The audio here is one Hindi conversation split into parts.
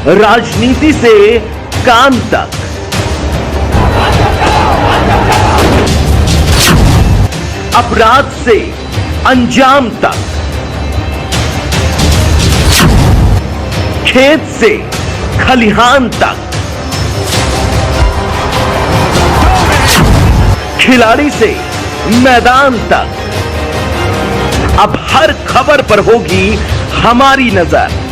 राजनीति से काम तक, अपराध से अंजाम तक, खेत से खलिहान तक, खिलाड़ी से मैदान तक, अब हर खबर पर होगी हमारी नजर।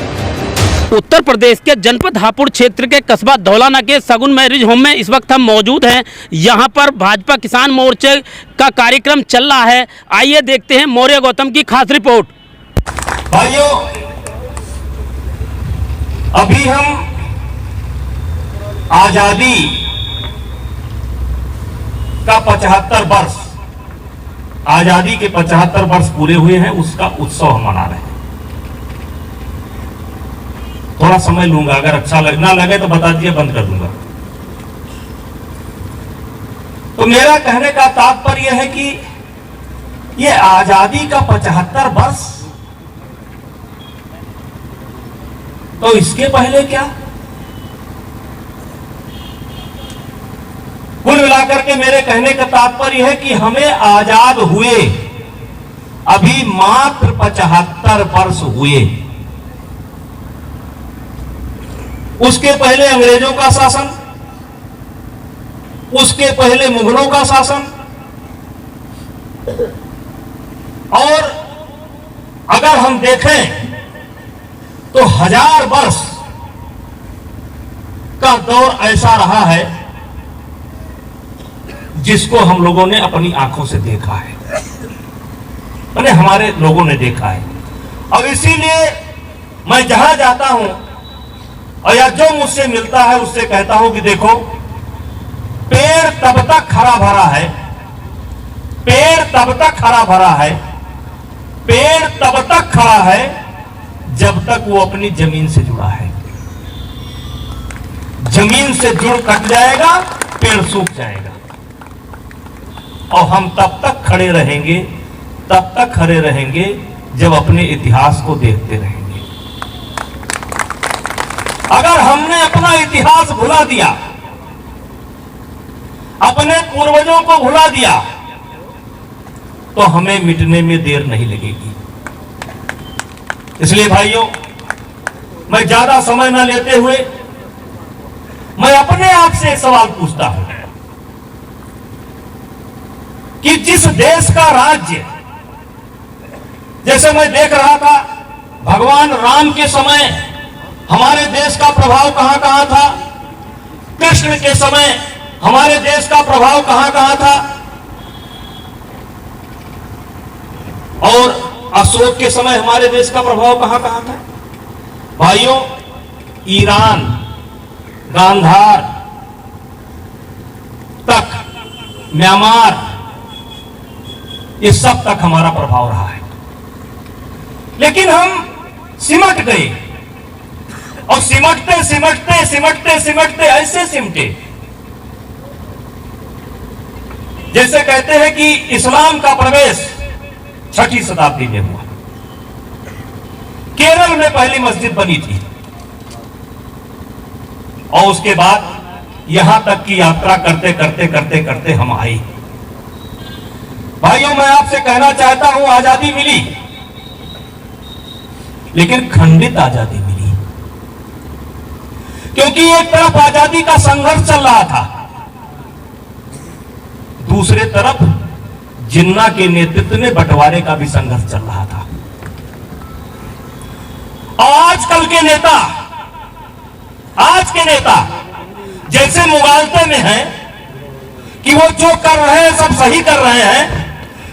उत्तर प्रदेश के जनपद हापुड़ क्षेत्र के कस्बा धौलाना के सगुन मैरिज होम में इस वक्त हम मौजूद हैं। यहाँ पर भाजपा किसान मोर्चे का कार्यक्रम चल रहा है। आइए देखते हैं मौर्य गौतम की खास रिपोर्ट। भाइयों, अभी हम आजादी का 75 वर्ष, आजादी के 75 वर्ष पूरे हुए हैं, उसका उत्सव हम मना रहे हैं। थोड़ा समय लूंगा, अगर अच्छा ना लगे तो बता दिए, बंद कर दूंगा। तो मेरा कहने का तात्पर्य है कि ये आजादी का 75 वर्ष, तो इसके पहले क्या? कुल मिलाकर के मेरे कहने का तात्पर्य है कि हमें आजाद हुए अभी मात्र 75 वर्ष हुए। उसके पहले अंग्रेजों का शासन, उसके पहले मुगलों का शासन, और अगर हम देखें तो 1000 वर्ष का दौर ऐसा रहा है जिसको हम लोगों ने अपनी आंखों से देखा है, मैंने हमारे लोगों ने देखा है। और इसीलिए मैं जहां जाता हूं और या जो मुझसे मिलता है उससे कहता हूं कि देखो, पेड़ तब तक हरा भरा है, पेड़ तब तक हरा भरा है, पेड़ तब तक खड़ा है जब तक वो अपनी जमीन से जुड़ा है। जमीन से जुड़ कट जाएगा, पेड़ सूख जाएगा। और हम तब तक खड़े रहेंगे, तब तक खड़े रहेंगे जब अपने इतिहास को देखते रहेंगे। अगर हमने अपना इतिहास भुला दिया, अपने पूर्वजों को भुला दिया, तो हमें मिटने में देर नहीं लगेगी। इसलिए भाइयों, मैं ज्यादा समय न लेते हुए मैं अपने आप से एक सवाल पूछता हूं कि जिस देश का राज्य, जैसे मैं देख रहा था भगवान राम के समय हमारे देश का प्रभाव कहां कहां था, कृष्ण के समय हमारे देश का प्रभाव कहां कहां था, और अशोक के समय हमारे देश का प्रभाव कहां कहां था। भाइयों, ईरान, गांधार तक, म्यांमार, ये सब तक हमारा प्रभाव रहा है। लेकिन हम सिमट गए, और सिमटते सिमटते सिमटते सिमटते ऐसे सिमटे जैसे कहते हैं कि इस्लाम का प्रवेश 6वीं शताब्दी में हुआ। केरल में पहली मस्जिद बनी थी, और उसके बाद यहां तक की यात्रा करते करते करते करते हम आए। भाइयों, मैं आपसे कहना चाहता हूं, आजादी मिली, लेकिन खंडित आजादी मिली। क्योंकि एक तरफ आजादी का संघर्ष चल रहा था, दूसरे तरफ जिन्ना के नेतृत्व में बंटवारे का भी संघर्ष चल रहा था। और आजकल के नेता, आज के नेता जैसे मुगालते में हैं कि वो जो कर रहे हैं सब सही कर रहे हैं,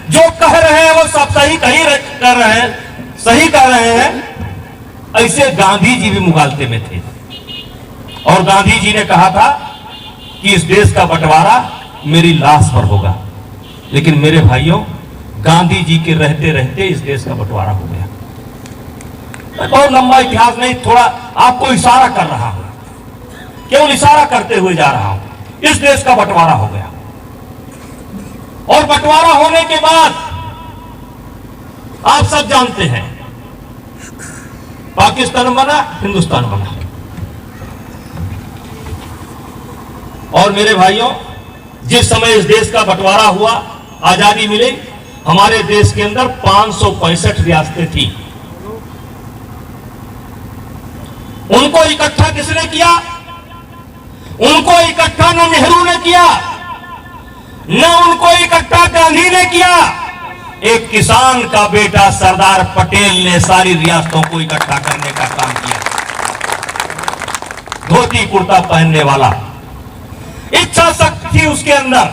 जो कह रहे हैं वो सब सही कर रहे हैं, सही कर रहे हैं, ऐसे गांधी जी भी मुगालते में थे। और गांधी जी ने कहा था कि इस देश का बंटवारा मेरी लाश पर होगा। लेकिन मेरे भाइयों, गांधी जी के रहते रहते इस देश का बंटवारा हो गया। मैं बहुत लंबा इतिहास नहीं, थोड़ा आपको इशारा कर रहा हूं, केवल इशारा करते हुए जा रहा हूं। इस देश का बंटवारा हो गया, और बंटवारा होने के बाद आप सब जानते हैं, पाकिस्तान बना, हिंदुस्तान बना। और मेरे भाइयों, जिस समय इस देश का बंटवारा हुआ, आजादी मिली, हमारे देश के अंदर 565 रियासतें थी। उनको इकट्ठा किसने किया? उनको इकट्ठा न नेहरू ने किया, न उनको इकट्ठा गांधी ने किया। एक किसान का बेटा सरदार पटेल ने सारी रियासतों को इकट्ठा करने का काम किया। धोती कुर्ता पहनने वाला, इच्छा शक्ति थी उसके अंदर।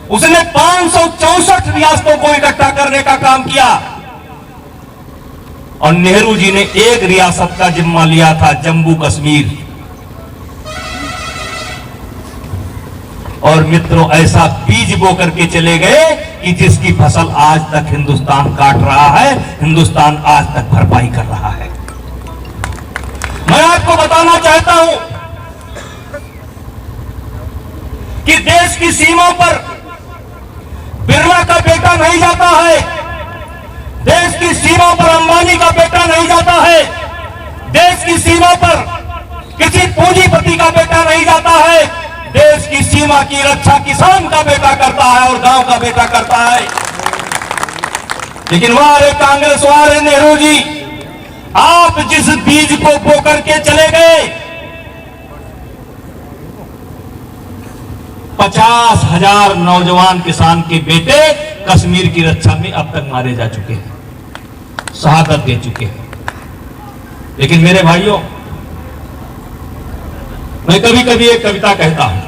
उसने 564 रियासतों को इकट्ठा करने का काम किया। और नेहरू जी ने एक रियासत का जिम्मा लिया था, जम्मू कश्मीर। और मित्रों, ऐसा बीज बो करके चले गए कि जिसकी फसल आज तक हिंदुस्तान काट रहा है, हिंदुस्तान आज तक भरपाई कर रहा है। मैं आपको बताना चाहता हूं कि देश की सीमा पर बिरला का बेटा नहीं जाता है, देश की सीमा पर अंबानी का बेटा नहीं जाता है, देश की सीमा पर किसी पूंजीपति का बेटा नहीं जाता है। देश की सीमा की रक्षा किसान का बेटा करता है और गांव का बेटा करता है। लेकिन वाह रे कांग्रेस, वाह रे नेहरू जी, आप जिस बीज को बो करके चले गए, 50,000 नौजवान किसान के बेटे कश्मीर की रक्षा में अब तक मारे जा चुके हैं, शहादत दे चुके हैं। लेकिन मेरे भाइयों, मैं कभी कभी एक कविता कहता हूं,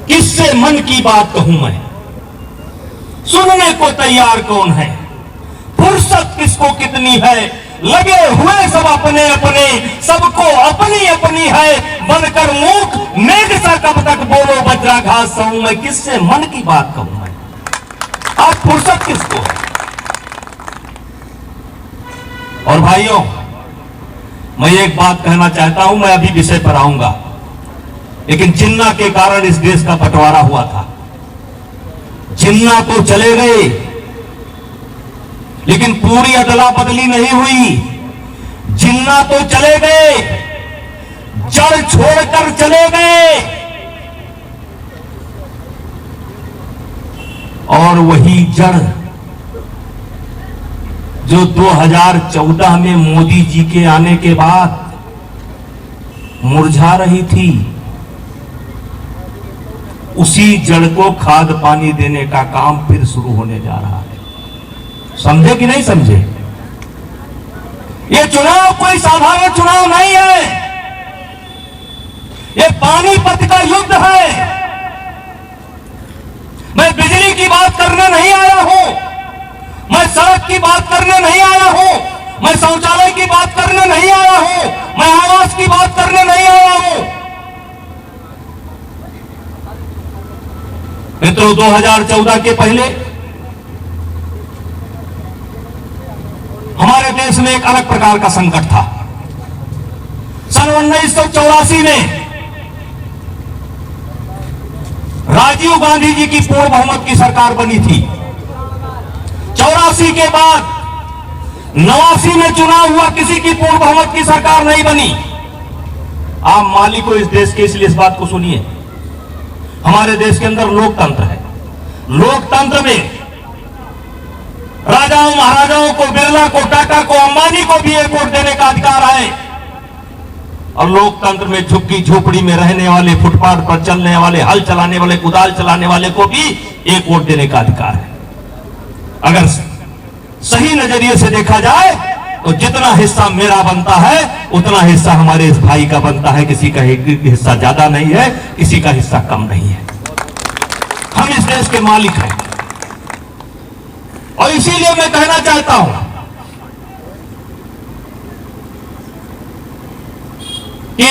किससे मन की बात कहूं मैं, सुनने को तैयार कौन है, फुर्सत किसको कितनी है, लगे हुए सब अपने अपने, सबको अपनी अपनी है, बनकर मूक मेघ सा कब तक बोलो वज्राघात सहूं मैं, किससे मन की बात कहूं मैं। आप फुर्सत किसको है। और भाइयों, मैं एक बात कहना चाहता हूं, मैं अभी विषय पर आऊंगा, लेकिन जिन्ना के कारण इस देश का बंटवारा हुआ था। जिन्ना तो चले गए, लेकिन पूरी अदला बदली नहीं हुई। जिन्ना तो चले गए, जड़ छोड़कर चले गए, और वही जड़ जो 2014 में मोदी जी के आने के बाद मुरझा रही थी, उसी जड़ को खाद पानी देने का काम फिर शुरू होने जा रहा है। समझे कि नहीं समझे? ये चुनाव कोई साधारण चुनाव नहीं है, ये पानीपत का युद्ध है। मैं बिजली की बात करने नहीं आया हूं, मैं सड़क की बात करने नहीं आया हूं, मैं शौचालय की बात करने नहीं आया हूं, मैं आवास की बात करने नहीं आया हूं। मित्रों, 2014 के पहले हमारे देश में एक अलग प्रकार का संकट था। सन 1984 में राजीव गांधी जी की पूर्ण बहुमत की सरकार बनी थी। 84 के बाद 89 में चुनाव हुआ, किसी की पूर्ण बहुमत की सरकार नहीं बनी। आप मालिक को इस देश के, इसलिए इस बात को सुनिए, हमारे देश के अंदर लोकतंत्र है। लोकतंत्र में राजाओं महाराजाओं को, बिरला को, टाटा को, अंबानी को भी एक वोट देने का अधिकार है। और लोकतंत्र में झुग्गी झोपड़ी में रहने वाले, फुटपाथ पर चलने वाले, हल चलाने वाले, कुदाल चलाने वाले को भी एक वोट देने का अधिकार है। अगर सही नजरिए से देखा जाए तो जितना हिस्सा मेरा बनता है उतना हिस्सा हमारे इस भाई का बनता है। किसी का हिस्सा ज्यादा नहीं है, किसी का हिस्सा कम नहीं है। हम इस देश के मालिक हैं। और इसीलिए मैं कहना चाहता हूं कि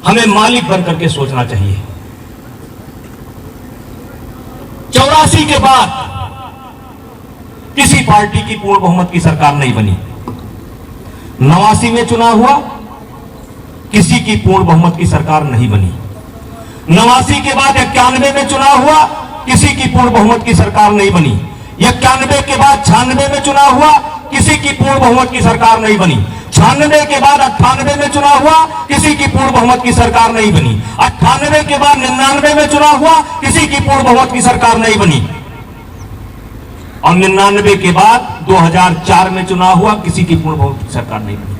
हमें मालिक बनकर के सोचना चाहिए। 84 के बाद किसी पार्टी की पूर्ण बहुमत की सरकार नहीं बनी। 89 में चुनाव हुआ, किसी की पूर्ण बहुमत की सरकार नहीं बनी। 89 के बाद 91 में चुनाव हुआ, किसी की पूर्ण बहुमत की सरकार नहीं बनी। 91 के बाद 96 में चुनाव हुआ, किसी की पूर्ण बहुमत की सरकार नहीं बनी। 96 के बाद 98 में चुनाव हुआ, किसी की पूर्ण बहुमत की सरकार नहीं बनी। 98 के बाद 99 में चुनाव हुआ, किसी की पूर्ण बहुमत की सरकार नहीं बनी। और 99 के बाद 2004 में चुनाव हुआ, किसी की पूर्ण बहुमत की सरकार नहीं बनी।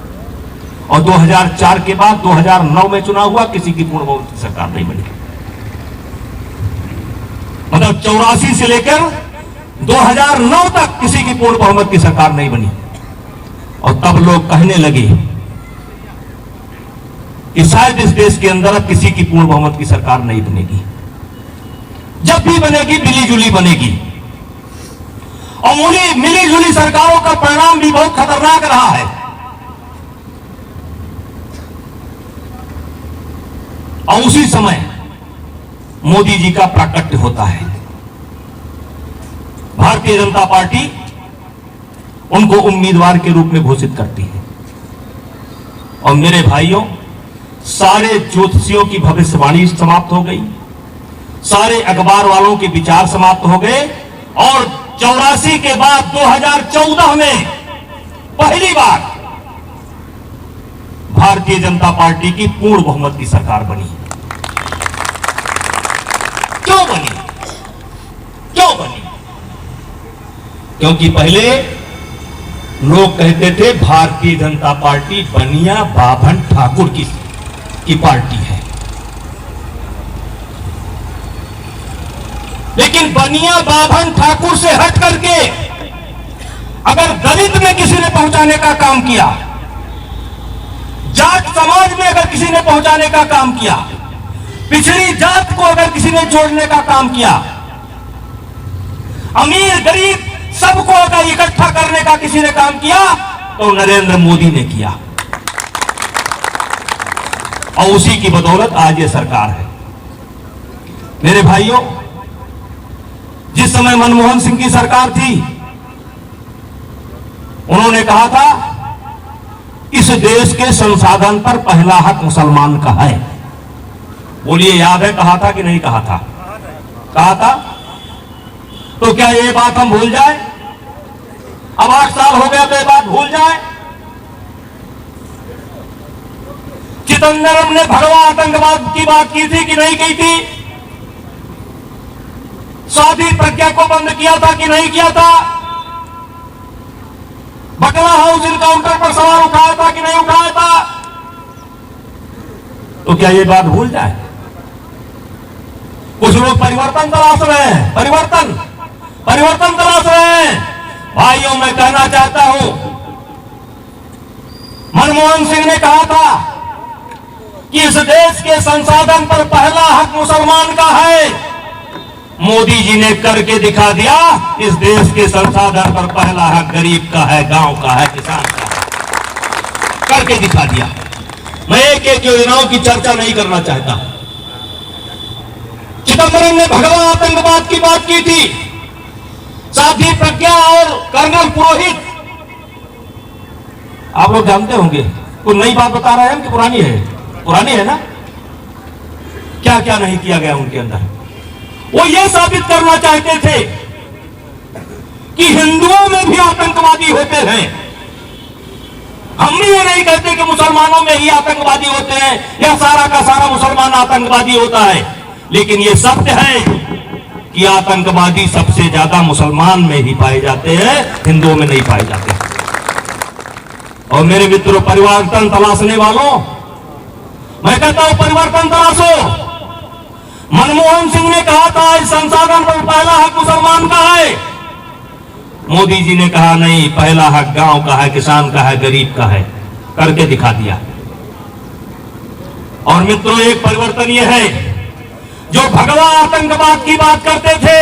और 2004 के बाद 2009 में चुनाव हुआ, किसी की पूर्ण बहुमत की सरकार नहीं बनी। मतलब 84 से लेकर 2009 तक किसी की पूर्ण बहुमत की सरकार नहीं बनी। और तब लोग कहने लगे कि शायद इस देश के अंदर अब किसी की पूर्ण बहुमत की सरकार नहीं बनेगी, जब भी बनेगी मिली जुली बनेगी। और मिली जुली सरकारों का परिणाम भी बहुत खतरनाक रहा है। और उसी समय मोदी जी का प्राकट्य होता है। भारतीय जनता पार्टी उनको उम्मीदवार के रूप में घोषित करती है। और मेरे भाइयों, सारे ज्योतिषियों की भविष्यवाणी समाप्त हो गई, सारे अखबार वालों के विचार समाप्त हो गए। और 84 के बाद 2014 में पहली बार भारतीय जनता पार्टी की पूर्ण बहुमत की सरकार बनी। क्यों बनी? क्यों बनी? क्योंकि पहले लोग कहते थे भारतीय जनता पार्टी बनिया बाभन ठाकुर की पार्टी है। लेकिन बनिया बाभन ठाकुर से हट करके अगर दलित में किसी ने पहुंचाने का काम किया, जाट समाज में अगर किसी ने पहुंचाने का काम किया, पिछड़ी जात को अगर किसी ने जोड़ने का काम किया, अमीर गरीब सबको अगर इकट्ठा करने का किसी ने काम किया, तो नरेंद्र मोदी ने किया। और उसी की बदौलत आज ये सरकार है। मेरे भाइयों, जिस समय मनमोहन सिंह की सरकार थी, उन्होंने कहा था इस देश के संसाधन पर पहला हक मुसलमान का है। बोलिए, याद है कहा था कि नहीं कहा था? कहा था। तो क्या ये बात हम भूल जाए? अब 8 साल हो गया तो ये बात भूल जाए? चिदंबरम ने भगवा आतंकवाद की बात की थी कि नहीं की थी? साधी प्रज्ञा को बंद किया था कि नहीं किया था? बकला हाउस इनकाउंटर पर सवाल उठाया था कि नहीं उठाया था? तो क्या ये बात भूल जाए? कुछ लोग परिवर्तन तलाश रहे हैं, परिवर्तन तलाश रहे हैं। भाइयों, मैं कहना चाहता हूं, मनमोहन सिंह ने कहा था कि इस देश के संसाधन पर पहला हक मुसलमान का है। मोदी जी ने करके दिखा दिया, इस देश के संसाधन पर पहला हक गरीब का है, गांव का है, किसान का है। करके दिखा दिया। मैं एक एक योजनाओं की चर्चा नहीं करना चाहता। चिदंबरम ने भगवा आतंकवाद की बात की थी, साथी प्रज्ञा और कर्नल पुरोहित। आप लोग जानते होंगे, कोई नई बात बता रहे हैं कि पुरानी है? पुरानी है ना? क्या क्या नहीं किया गया उनके अंदर। वो ये साबित करना चाहते थे कि हिंदुओं में भी आतंकवादी होते हैं। हम भी ये नहीं कहते कि मुसलमानों में ही आतंकवादी होते हैं या सारा का सारा मुसलमान आतंकवादी होता है, लेकिन ये सत्य है कि आतंकवादी सबसे ज्यादा मुसलमान में ही पाए जाते हैं, हिंदुओं में नहीं पाए जाते। और मेरे मित्रों, परिवर्तन तलाशने वालों, मैं कहता हूं परिवर्तन तलाशो। मनमोहन सिंह ने कहा था इस संसाधन पर पहला हक मुसलमान का है। मोदी जी ने कहा नहीं, पहला हक गांव का है, किसान का है, गरीब का है। करके दिखा दिया। और मित्रों, एक परिवर्तन यह है, जो भगवा आतंकवाद की बात करते थे,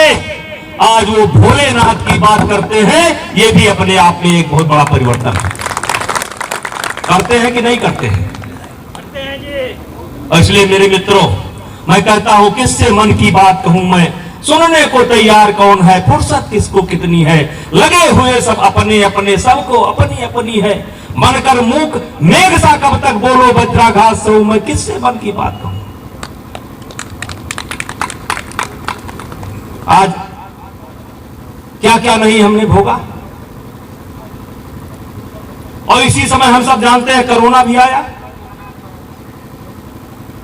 आज वो भोलेनाथ की बात करते हैं। ये भी अपने आप में एक बहुत बड़ा परिवर्तन है। करते हैं कि नहीं करते हैं? करते हैं जी। इसलिए मेरे मित्रों, मैं कहता हूं, किससे मन की बात कहूं मैं, सुनने को तैयार कौन है, फुर्सत किसको कितनी है, लगे हुए सब अपने अपने, सबको अपनी अपनी है, बनकर मूक मेघ सा कब तक बोलो वज्राघात से, मैं किससे मन की बात कहूं। आज क्या क्या नहीं हमने भोगा। और इसी समय हम सब जानते हैं कोरोना भी आया,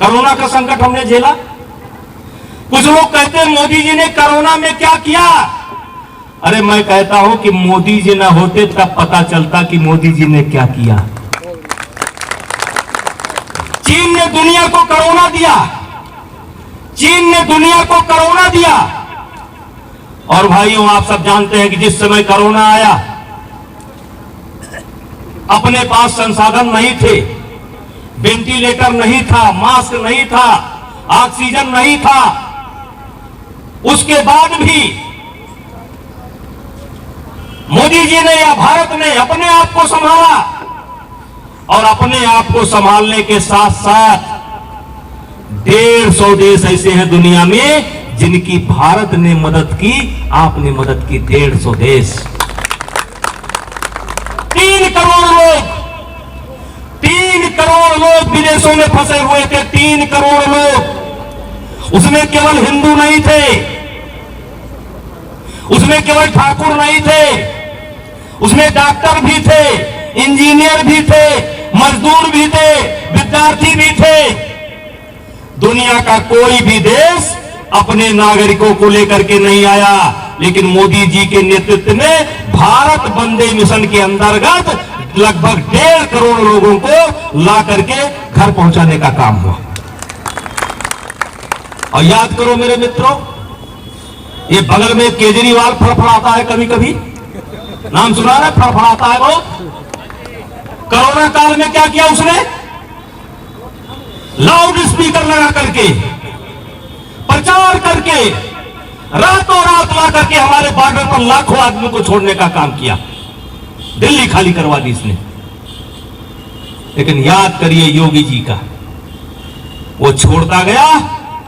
कोरोना का संकट हमने झेला। कुछ लोग कहते हैं मोदी जी ने कोरोना में क्या किया। अरे मैं कहता हूं कि मोदी जी ना होते तब पता चलता कि मोदी जी ने क्या किया। चीन ने दुनिया को कोरोना दिया, चीन ने दुनिया को कोरोना दिया। और भाइयों, आप सब जानते हैं कि जिस समय कोरोना आया, अपने पास संसाधन नहीं थे, वेंटिलेटर नहीं था, मास्क नहीं था, ऑक्सीजन नहीं था। उसके बाद भी मोदी जी ने या भारत ने अपने आप को संभाला, और अपने आप को संभालने के साथ साथ 150 देश ऐसे हैं दुनिया में जिनकी भारत ने मदद की, आपने मदद की। 150 देश, 3 करोड़ लोग, 3 करोड़ लोग विदेशों में फंसे हुए थे। 3 करोड़ लोग, उसमें केवल हिंदू नहीं थे, उसमें केवल ठाकुर नहीं थे, उसमें डॉक्टर भी थे, इंजीनियर भी थे, मजदूर भी थे, विद्यार्थी भी थे। दुनिया का कोई भी देश अपने नागरिकों को लेकर के नहीं आया, लेकिन मोदी जी के नेतृत्व में भारत वंदे मिशन के अंतर्गत लगभग 1.5 करोड़ लोगों को ला करके घर पहुंचाने का काम हुआ। और याद करो मेरे मित्रों, ये बगल में केजरीवाल फड़फड़ाता है कभी कभी, नाम सुना है, फड़फड़ाता है वो। कोरोना काल में क्या किया उसने? लाउड स्पीकर लगा करके, प्रचार करके, रातों रात ला करके हमारे बॉर्डर पर लाखों आदमी को छोड़ने का काम किया। दिल्ली खाली करवा दी इसने। लेकिन याद करिए योगी जी का, वो छोड़ता गया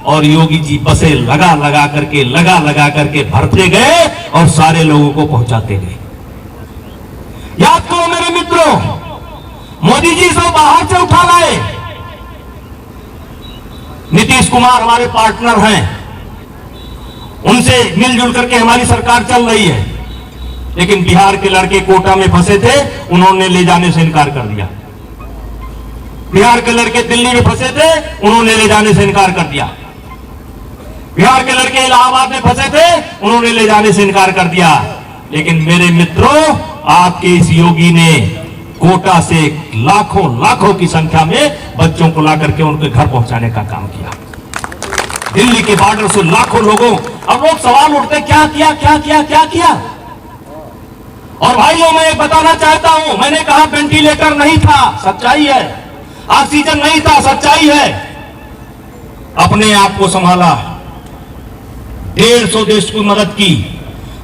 और योगी जी बसें लगा लगा करके भरते गए और सारे लोगों को पहुंचाते गए। याद करो मेरे मित्रों, मोदी जी सब बाहर से उठा लाए। नीतीश कुमार हमारे पार्टनर हैं, उनसे मिलजुल करके हमारी सरकार चल रही है। लेकिन बिहार के लड़के कोटा में फंसे थे, उन्होंने ले जाने से इनकार कर दिया। बिहार के लड़के दिल्ली में फंसे थे, उन्होंने ले जाने से इनकार कर दिया। बिहार के लड़के इलाहाबाद में फंसे थे, उन्होंने ले जाने से इनकार कर दिया। लेकिन मेरे मित्रों, आपके इस योगी ने कोटा से लाखों की संख्या में बच्चों को ला करके उनके घर पहुंचाने का काम किया। दिल्ली के बॉर्डर से लाखों लोगों, अब लोग सवाल उठते क्या किया, क्या किया, क्या किया। और भाइयों, मैं एक बताना चाहता हूं, मैंने कहा वेंटिलेटर नहीं था, सच्चाई है। ऑक्सीजन नहीं था, सच्चाई है। अपने आप को संभाला, 150 देश की मदद की,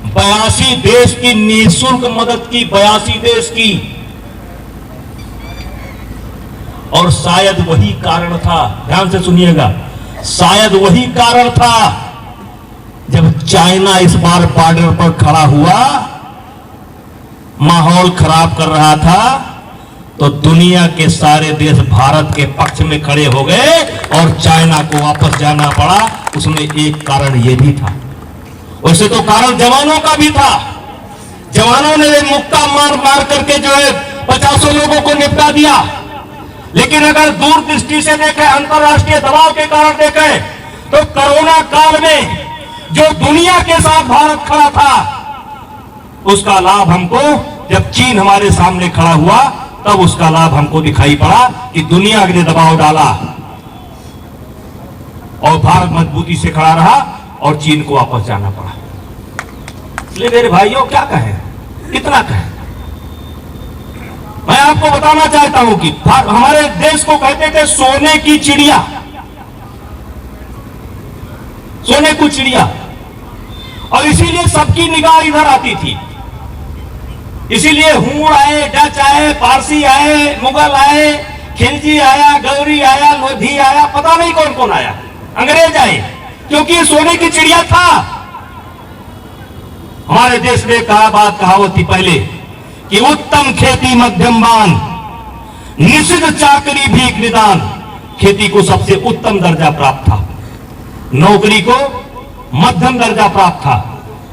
82 देश की निःशुल्क मदद की, 82 देश की। और शायद वही कारण था, ध्यान से सुनिएगा, शायद वही कारण था जब चाइना इस बार बॉर्डर पर खड़ा हुआ, माहौल खराब कर रहा था, तो दुनिया के सारे देश भारत के पक्ष में खड़े हो गए और चाइना को वापस जाना पड़ा। उसमें एक कारण यह भी था। वैसे तो कारण जवानों का भी था, जवानों ने मुक्का मार मार करके जो है 50 लोगों को निपटा दिया। लेकिन अगर दूरदृष्टि से देखें, अंतर्राष्ट्रीय दबाव के कारण देखें, तो कोरोना काल में जो दुनिया के साथ भारत खड़ा था, उसका लाभ हमको, जब चीन हमारे सामने खड़ा हुआ तब उसका लाभ हमको दिखाई पड़ा कि दुनिया ने दबाव डाला और भारत मजबूती से खड़ा रहा और चीन को वापस जाना पड़ा। इसलिए मेरे भाइयों, क्या कहें, कितना कहें। मैं आपको बताना चाहता हूं कि हमारे देश को कहते थे सोने की चिड़िया, सोने की चिड़िया, और इसीलिए सबकी निगाह इधर आती थी। इसीलिए हूण आए, डच आए, पारसी आए, मुगल आए, खिलजी आया, गौरी आया, लोधी आया, पता नहीं कौन कौन आया, अंग्रेज आए, क्योंकि ये सोने की चिड़िया था। हमारे देश में कहावत थी पहले कि उत्तम खेती मध्यम बान, निषिद्ध चाकरी भीख निदान। खेती को सबसे उत्तम दर्जा प्राप्त था, नौकरी को मध्यम दर्जा प्राप्त था,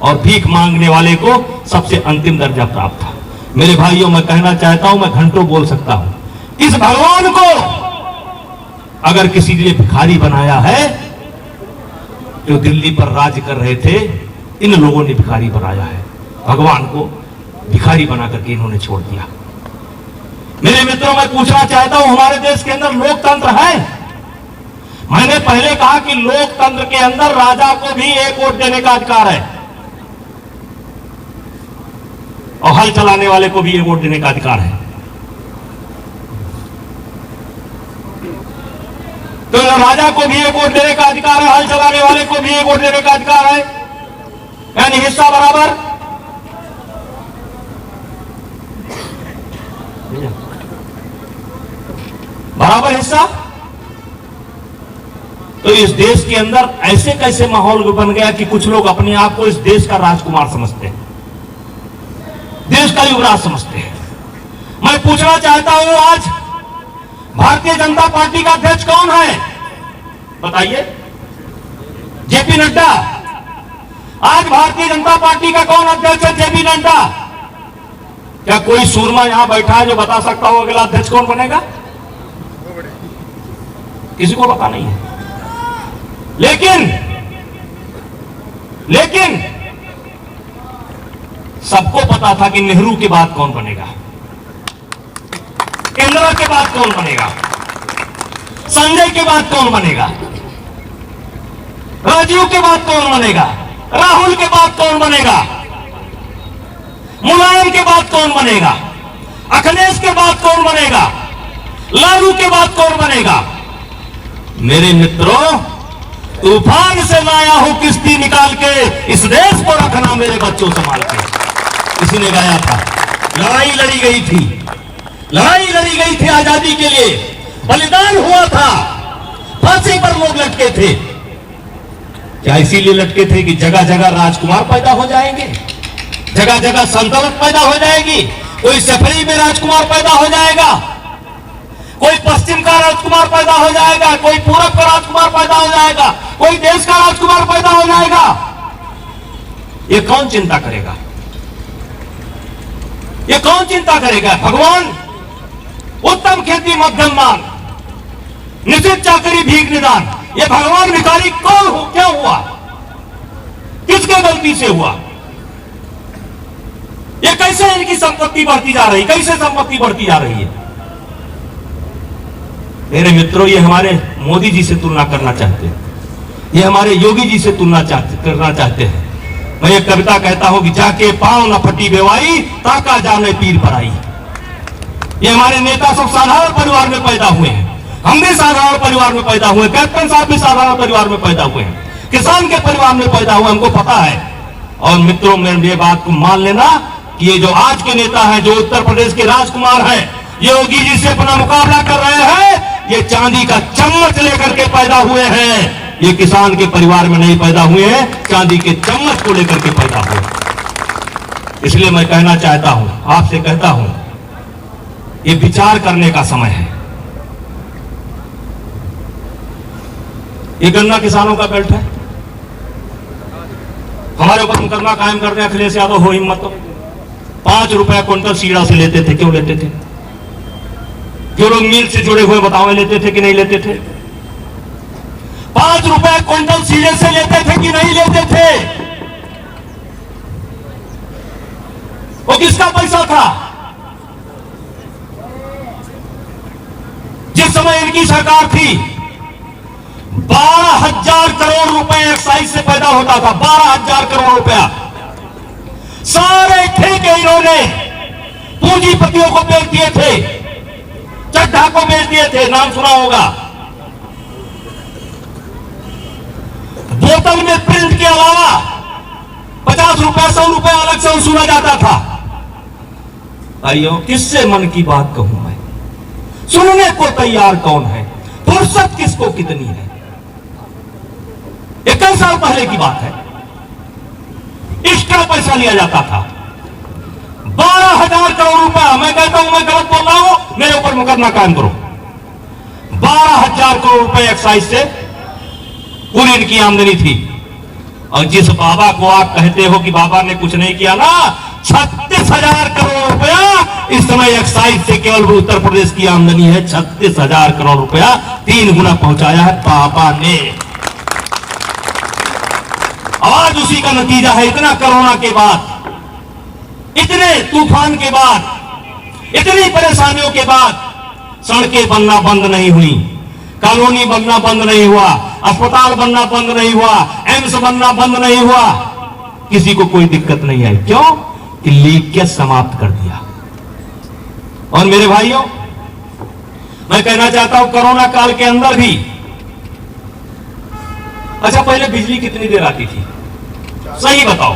और भीख मांगने वाले को सबसे अंतिम दर्जा प्राप्त था। मेरे भाइयों, मैं कहना चाहता हूं, मैं घंटों बोल सकता हूं, इस भगवान को अगर किसी ने भिखारी बनाया है, जो दिल्ली पर राज कर रहे थे, इन लोगों ने भिखारी बनाया है। भगवान को भिखारी बना करके इन्होंने छोड़ दिया। मेरे मित्रों, मैं पूछना चाहता हूं, हमारे देश के अंदर लोकतंत्र है? मैंने पहले कहा कि लोकतंत्र के अंदर राजा को भी एक वोट देने का अधिकार है और हल चलाने वाले को भी एक वोट देने का अधिकार है। तो राजा को भी एक वोट देने का अधिकार है, हल चलाने वाले को भी एक वोट देने का अधिकार है, यानी हिस्सा बराबर। बराबर हिस्सा। तो इस देश के अंदर ऐसे कैसे माहौल बन गया कि कुछ लोग अपने आप को इस देश का राजकुमार समझते हैं, देश का युवराज समझते हैं। मैं पूछना चाहता हूं, आज भारतीय जनता पार्टी का अध्यक्ष कौन है? बताइए। जेपी नड्डा। आज भारतीय जनता पार्टी का कौन अध्यक्ष है? जेपी नड्डा। क्या कोई सूरमा यहां बैठा है जो बता सकता हो अगला अध्यक्ष कौन बनेगा? किसी को पता नहीं है। लेकिन सबको पता था कि नेहरू के बाद कौन बनेगा, इंदिरा के बाद कौन बनेगा, संजय के बाद कौन बनेगा, राजीव के बाद कौन बनेगा, राहुल के बाद कौन बनेगा, मुलायम के बाद कौन बनेगा, अखिलेश के बाद कौन बनेगा, लालू के बाद कौन बनेगा। मेरे मित्रों, तूफान से लाया हूं किश्ती निकाल के, इस देश को रखना मेरे बच्चों संभाल के। किसी ने गाया था, लड़ाई लड़ी गई थी, लड़ाई लड़ी गई थी आजादी के लिए, बलिदान हुआ था, फांसी पर लोग लटके थे। क्या इसीलिए लटके थे कि जगह जगह राजकुमार पैदा हो जाएंगे, जगह जगह सल्तनत पैदा हो जाएगी, कोई सफरी में राजकुमार पैदा हो जाएगा, कोई पश्चिम का राजकुमार पैदा हो जाएगा, कोई पूरब का राजकुमार पैदा हो जाएगा, कोई देश का राजकुमार पैदा हो जाएगा। ये कौन चिंता करेगा? ये कौन चिंता करेगा? भगवान? उत्तम खेती मध्यम मान, निश्चित चाकरी भीख निदान। ये भगवान भिखारी कौन हो? क्या हुआ? किसके गलती से हुआ? ये कैसे इनकी संपत्ति बढ़ती जा रही, कैसे संपत्ति बढ़ती जा रही है? मेरे मित्रों, ये हमारे मोदी जी से तुलना करना चाहते हैं, ये हमारे योगी जी से तुलना करना चाहते हैं। मैं एक कविता कहता हूं कि जाके पांव न फटी बेवाई, ताका जाने पीर पराई। ये हमारे नेता सब साधारण परिवार में पैदा हुए हैं, हम भी साधारण परिवार में पैदा हुए, कैप्टन साहब भी साधारण परिवार में पैदा हुए हैं, किसान के परिवार में पैदा हुए, हमको पता है। और मित्रों, मेरे ये बात को मान लेना कि ये जो आज के नेता हैं, जो उत्तर प्रदेश के राजकुमार हैं, योगी जी से अपना मुकाबला कर रहे हैं, ये चांदी का चम्मच लेकर के पैदा हुए हैं। ये किसान के परिवार में नहीं पैदा हुए हैं, चांदी के चम्मच को लेकर के पैदा हुए। इसलिए मैं कहना चाहता हूं, आपसे कहता हूं, ये विचार करने का समय है। ये गन्ना किसानों का बेल्ट है, हमारे ऊपर मुकदमा कायम करने अखिलेश यादव हो हिम्मत तो 5 रुपया क्विंटल सीड़ा से लेते थे। क्यों लेते थे? जो लोग मिल से जुड़े हुए बताओ, लेते थे कि नहीं लेते थे? 5 रुपए क्विंटल सीधे से लेते थे कि नहीं लेते थे? वो किसका पैसा था? जिस समय इनकी सरकार थी, 12,000 करोड़ रुपए एक्साइज से पैदा होता था। 12,000 करोड़ रुपया सारे ठेके इन्होंने पूंजीपतियों को बेच दिए थे, चड्ढा को बेच दिए थे, नाम सुना होगा। बोतल में प्रिंट के अलावा 50 रुपए 100 रुपए अलग से वसूला जाता था। भाइयों, किससे मन की बात कहूं मैं? सुनने को तैयार कौन है? फुर्सत किसको कितनी है? 21 साल पहले की बात है, एक्स्ट्रा पैसा लिया जाता था। 12,000 करोड़ रुपया। मैं कहता हूं, मैं गलत बोल रहा हूं, मेरे ऊपर मुकदमा कायम करो। 12,000 करोड़ रुपए एक्साइज से पूरी इनकी आमदनी थी। और जिस बाबा को आप कहते हो कि बाबा ने कुछ नहीं किया ना, 36,000 करोड़ रुपया इस समय एक्साइज से केवल उत्तर प्रदेश की आमदनी है 36,000 करोड़ रुपया, 3 गुना पहुंचाया है पापा ने। आज उसी का नतीजा है। इतना कोरोना के बाद, इतने तूफान के बाद, इतनी परेशानियों के बाद सड़कें बनना बंद नहीं हुई, कॉलोनी बनना बंद नहीं हुआ, अस्पताल बनना बंद नहीं हुआ, एम्स बनना बंद नहीं हुआ, किसी को कोई दिक्कत नहीं आई। क्यों? कि लीकेज समाप्त कर दिया। और मेरे भाइयों, मैं कहना चाहता हूं कोरोना काल के अंदर भी, अच्छा पहले बिजली कितनी देर आती थी? सही बताओ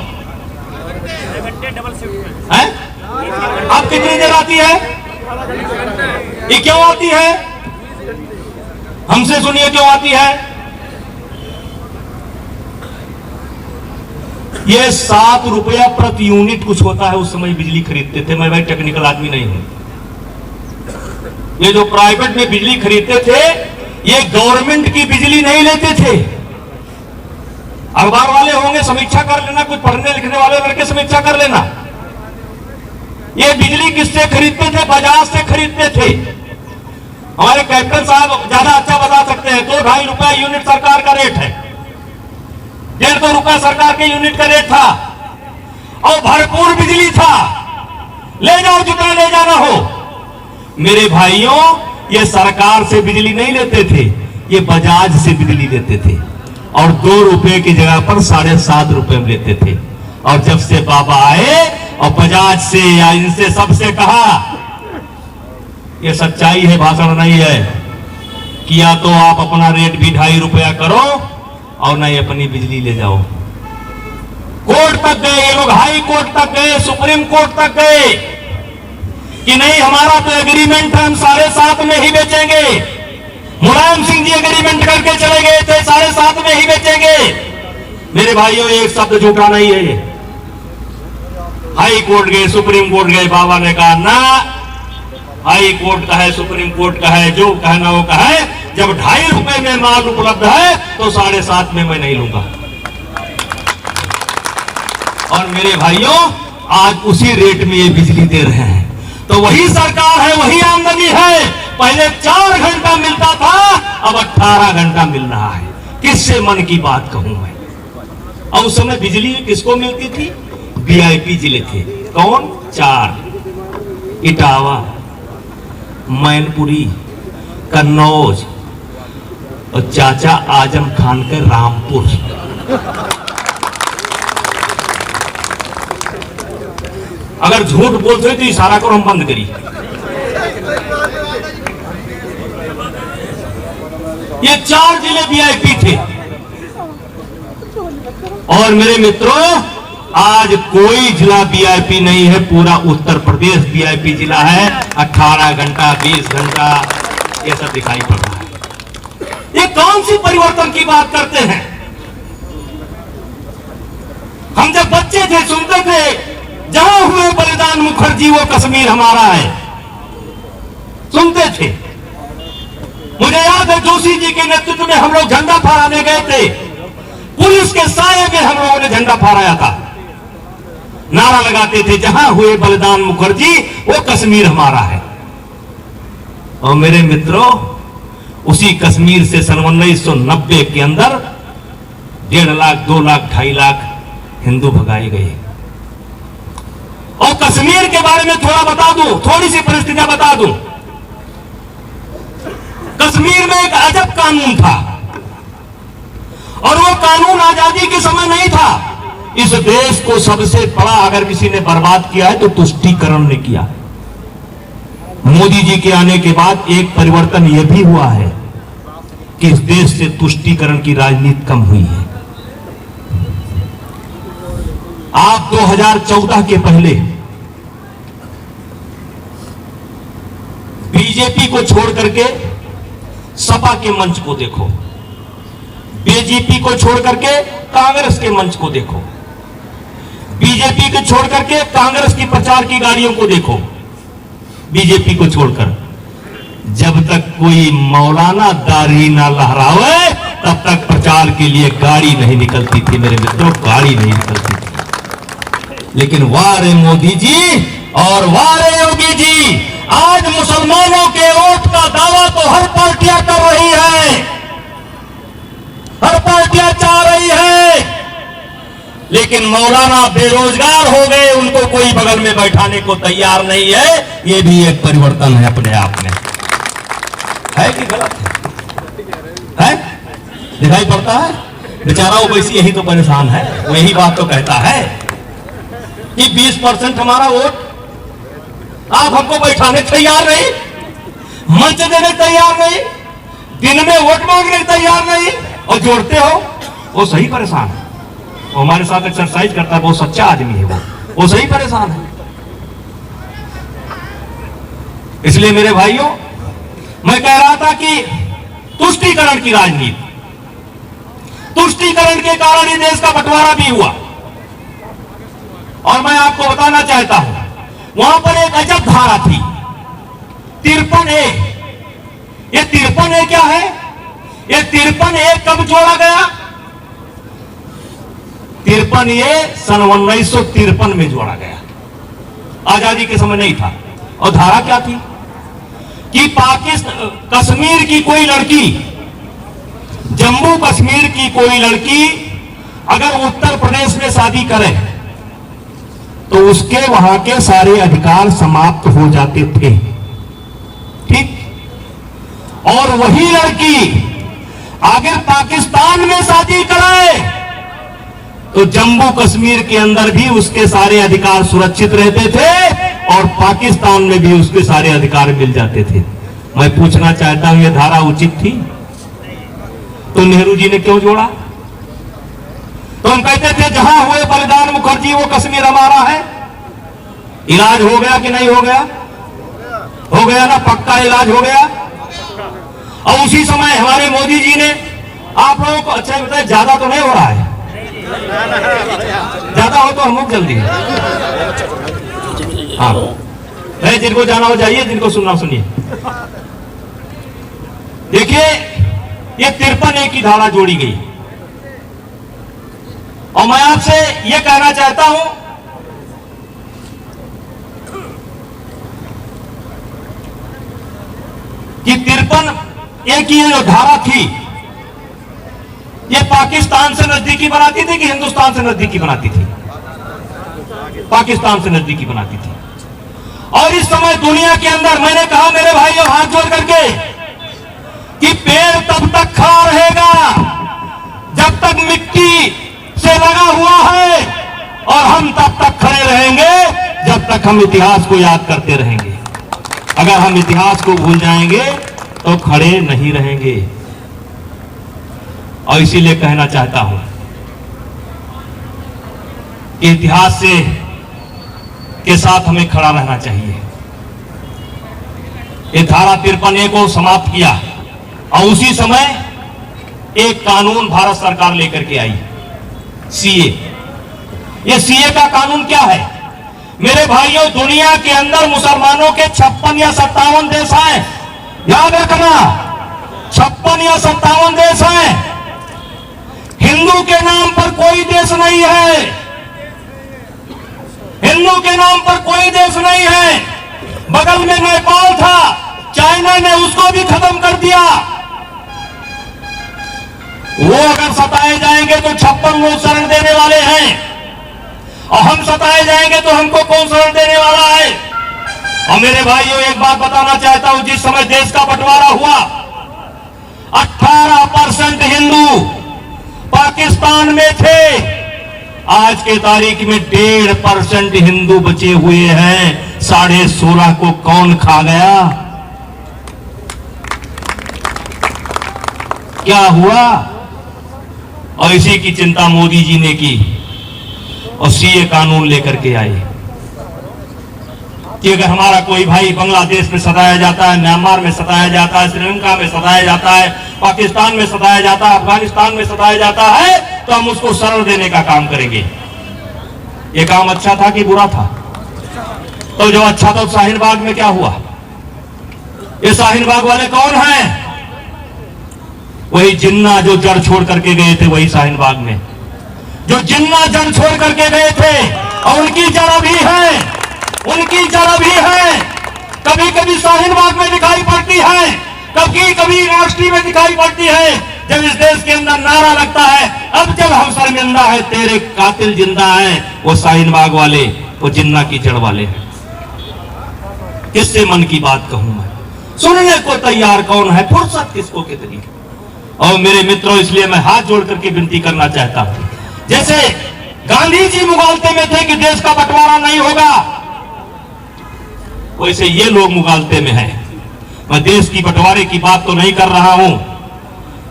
है? अब कितनी देर आती है? ये क्यों आती है? हमसे सुनिए क्यों आती है? ये 7 रुपया प्रति यूनिट कुछ होता है, उस समय बिजली खरीदते थे। मैं भाई टेक्निकल आदमी नहीं हूं। ये जो प्राइवेट में बिजली खरीदते थे, ये गवर्नमेंट की बिजली नहीं लेते थे। अखबार वाले होंगे, समीक्षा कर लेना, कुछ पढ़ने लिखने वाले लड़के समीक्षा कर लेना। ये बिजली किससे खरीदते थे? बजाज से खरीदते थे। हमारे कैप्टन साहब ज्यादा अच्छा बता सकते हैं। 2-2.5 रुपया यूनिट सरकार का रेट है, 1.5 रुपया सरकार के यूनिट का रेट था, और भरपूर बिजली था। ले जाओ जितना ले जाना हो। मेरे भाइयों, ये सरकार से बिजली नहीं लेते थे, ये बजाज से बिजली लेते थे, और 2 रुपए की जगह पर 7.5 रुपए में लेते थे। और जब से बाबा आए और बजाज से या इनसे सबसे कहा, ये सच्चाई है, भाषण नहीं है, कि या तो आप अपना रेट भी 2.5 रुपया करो और नहीं अपनी बिजली ले जाओ। कोर्ट तक गए ये लोग, हाई कोर्ट तक गए, सुप्रीम कोर्ट तक गए कि नहीं हमारा तो एग्रीमेंट है, हम 7.5 में ही बेचेंगे। मुलायम सिंह जी एग्रीमेंट करके चले गए थे, 7.5 में ही बेचेंगे। मेरे भाइयों, एक शब्द झूठा नहीं है ये। हाई कोर्ट गए, सुप्रीम कोर्ट गए, बाबा ने कहा ना, हाई कोर्ट का है, सुप्रीम कोर्ट का है, जो कहना वो का है, जब 2.5 रुपए में माल उपलब्ध है तो 7.5 में मैं नहीं लूंगा। और मेरे भाइयों, आज उसी रेट में ये बिजली दे रहे हैं। तो वही सरकार है, वही आमदनी है। पहले 4 घंटा मिलता था, अब 18 घंटा मिल रहा है। किससे मन की बात कहूं मैं। और उस समय बिजली किसको मिलती थी? वीआईपी जिले थे। कौन? 4, इटावा, मैनपुरी, कन्नौज और चाचा आजम खान के रामपुर। अगर झूठ बोलते हो तो इशारा करो, हम बंद करी। ये 4 जिले वीआईपी थे। और मेरे मित्रों, आज कोई जिला वीआईपी नहीं है, पूरा उत्तर प्रदेश वीआईपी जिला है। 18 घंटा, 20 घंटा, ये सब दिखाई पड़ रहा है। ये कौन सी परिवर्तन की बात करते हैं? हम जब बच्चे थे सुनते थे, जहां हुए बलिदान मुखर्जी वो कश्मीर हमारा है, सुनते थे। मुझे याद है जोशी जी के नेतृत्व में हम लोग झंडा फहराने गए थे, पुलिस के साये में हम लोगों ने झंडा फहराया था। नारा लगाते थे, जहां हुए बलिदान मुखर्जी वो कश्मीर हमारा है। और मेरे मित्रों, उसी कश्मीर से सन 1990 के अंदर 1.5 लाख, 2 लाख, 2.5 लाख हिंदू भगाए गए। और कश्मीर के बारे में थोड़ा बता दूं, थोड़ी सी परिस्थितियां बता दूं। कश्मीर में एक अजब कानून था, और वो कानून आजादी के समय नहीं था। इस देश को सबसे बड़ा अगर किसी ने बर्बाद किया है तो तुष्टीकरण ने किया। मोदी जी के आने के बाद एक परिवर्तन यह भी हुआ है कि इस देश से तुष्टीकरण की राजनीति कम हुई है। आप 2014 के पहले बीजेपी को छोड़ करके सपा के मंच को देखो, बीजेपी को छोड़ करके कांग्रेस के मंच को देखो, बीजेपी को छोड़ करके कांग्रेस की प्रचार की गाड़ियों को देखो। बीजेपी को छोड़कर जब तक कोई मौलाना दाढ़ी ना लहरावे तब तक प्रचार के लिए गाड़ी नहीं निकलती थी। मेरे मित्रों, गाड़ी नहीं निकलती थी। लेकिन वाह रे मोदी जी, और वारे योगी जी, आज मुसलमानों के वोट का दावा तो हर पार्टियां कर रही है, हर पार्टियां चाह रही है, लेकिन मौलाना बेरोजगार हो गए, उनको कोई बगल में बैठाने को तैयार नहीं है। ये भी एक परिवर्तन है अपने आप में, है कि गलत है? दिखाई पड़ता है? बेचारा ओवैसी यही तो परेशान है, वही बात तो कहता है कि 20% हमारा वोट, आप हमको बैठाने तैयार नहीं, मंच देने तैयार नहीं, दिन में वोट मांगने तैयार नहीं, और जोड़ते हो। वो सही परेशान है, वो हमारे साथ एक्सरसाइज करता है, बहुत सच्चा आदमी है वो सही परेशान है। इसलिए मेरे भाइयों, मैं कह रहा था कि तुष्टीकरण की राजनीति, तुष्टीकरण के कारण ही देश का बंटवारा भी हुआ। और मैं आपको बताना चाहता हूं, वहां पर एक अजब धारा थी 53A। ये 53A क्या है? ये 53A कब जोड़ा गया? 53A सन 1953 में जोड़ा गया, आजादी के समय नहीं था। और धारा क्या थी कि पाकिस्तान, कश्मीर की कोई लड़की, जम्मू कश्मीर की कोई लड़की अगर उत्तर प्रदेश में शादी करे तो उसके वहां के सारे अधिकार समाप्त हो जाते थे, ठीक? और वही लड़की अगर पाकिस्तान में शादी करे तो जम्मू कश्मीर के अंदर भी उसके सारे अधिकार सुरक्षित रहते थे और पाकिस्तान में भी उसके सारे अधिकार मिल जाते थे। मैं पूछना चाहता हूं, यह धारा उचित थी? तो नेहरू जी ने क्यों जोड़ा? तो हम कहते थे जहां हुए बलिदान मुखर्जी वो कश्मीर हमारा है। इलाज हो गया कि नहीं हो गया? हो गया ना, पक्का इलाज हो गया। और उसी समय हमारे मोदी जी ने आप लोगों को, अच्छा बताए, ज्यादा तो नहीं हो रहा है? ज्यादा हो तो हम लोग जल्दी, हाँ है, जिनको जाना हो जाइए, जिनको सुनना सुनिए। देखिए, ये 53A की धारा जोड़ी गई। और मैं आपसे यह कहना चाहता हूं कि 53A की जो धारा थी, ये पाकिस्तान से नजदीकी बनाती थी कि हिंदुस्तान से नजदीकी बनाती थी? पाकिस्तान से नजदीकी बनाती थी। और इस समय दुनिया के अंदर, मैंने कहा मेरे भाइयों हाथ जोड़ करके, कि पेड़ तब तक खड़ा रहेगा जब तक मिट्टी से लगा हुआ है, और हम तब तक खड़े रहेंगे जब तक हम इतिहास को याद करते रहेंगे। अगर हम इतिहास को भूल जाएंगे तो खड़े नहीं रहेंगे। और इसीलिए कहना चाहता हूं कि इतिहास से के साथ हमें खड़ा रहना चाहिए। ये धारा 53A को समाप्त किया और उसी समय एक कानून भारत सरकार लेकर के आई, CA। ये CA का कानून क्या है मेरे भाइयों? दुनिया के अंदर मुसलमानों के 56 या 57 देश हैं, याद रखना, 56 या 57 देश हैं। हिंदू के नाम पर कोई देश नहीं है, हिंदू के नाम पर कोई देश नहीं है। बगल में नेपाल था, चाइना ने उसको भी खत्म कर दिया। वो अगर सताए जाएंगे तो 56 लोग शरण देने वाले हैं, और हम सताए जाएंगे तो हमको कौन शरण देने वाला है? और मेरे भाइयों एक बात बताना चाहता हूं, जिस समय देश का बंटवारा हुआ 18% हिंदू पाकिस्तान में थे, आज के तारीख में 1.5% हिंदू बचे हुए हैं। 16.5 को कौन खा गया? क्या हुआ? और इसी की चिंता मोदी जी ने की और CA कानून लेकर के आए कि अगर हमारा कोई भाई बांग्लादेश में सताया जाता है, म्यांमार में सताया जाता है, श्रीलंका में सताया जाता है, पाकिस्तान में सताया जाता है, अफगानिस्तान में सताया जाता है, तो हम उसको शरण देने का काम करेंगे। ये काम अच्छा था कि बुरा था? तो जो अच्छा था, शाहीन बाग में क्या हुआ? ये शाहीन बाग वाले कौन हैं? वही जिन्ना जो जड़ छोड़ करके गए थे, वही शाहीन बाग में जो जिन्ना जड़ छोड़ करके गए थे, और उनकी जड़ अभी है। उनकी जड़ भी है, कभी कभी शाहीन बाग में दिखाई पड़ती है, कभी कभी राष्ट्रीय में दिखाई पड़ती है। जब इस देश के अंदर नारा लगता है, अब जब हम शर्मिंदा है तेरे कातिल जिंदा है, वो शाहीन बाग वाले, वो जिन्ना की जड़ वाले हैं। किससे मन की बात कहूं मैं, सुनने को तैयार कौन है, फुर्सत किसको कितनी। और मेरे मित्रों, इसलिए मैं हाथ जोड़ करके विनती करना चाहता हूं, जैसे गांधी जी मुगालते में थे कि देश का बंटवारा नहीं होगा, वैसे ये लोग मुगालते में हैं। मैं देश की बंटवारे की बात तो नहीं कर रहा हूं,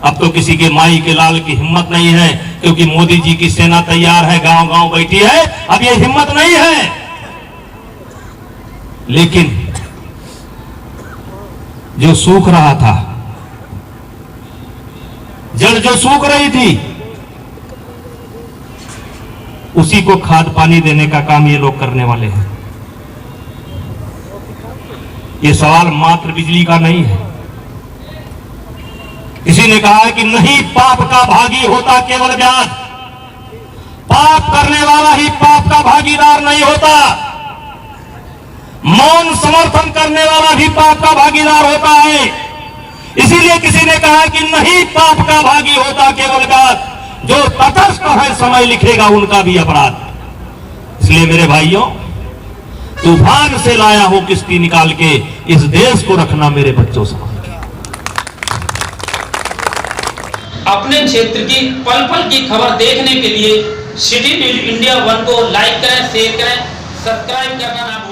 अब तो किसी के माई के लाल की हिम्मत नहीं है, क्योंकि मोदी जी की सेना तैयार है, गांव गांव बैठी है, अब ये हिम्मत नहीं है। लेकिन जो सूख रहा था, जड़ जो सूख रही थी, उसी को खाद पानी देने का काम ये लोग करने वाले हैं। ये सवाल मात्र बिजली का नहीं है। किसी ने कहा है कि नहीं, पाप का भागी होता केवल व्याध, पाप करने वाला ही पाप का भागीदार नहीं होता, मौन समर्थन करने वाला भी पाप का भागीदार होता है। इसीलिए किसी ने कहा कि नहीं, पाप का भागी होता केवल व्याध, जो तटस्थ है समय लिखेगा उनका भी अपराध। इसलिए मेरे भाइयों, तूफान से लाया हो किश्ती निकाल के, इस देश को रखना मेरे बच्चों से। अपने क्षेत्र की पल पल की खबर देखने के लिए सिटी न्यूज इंडिया 1 को लाइक करें, शेयर करें, सब्सक्राइब करना ना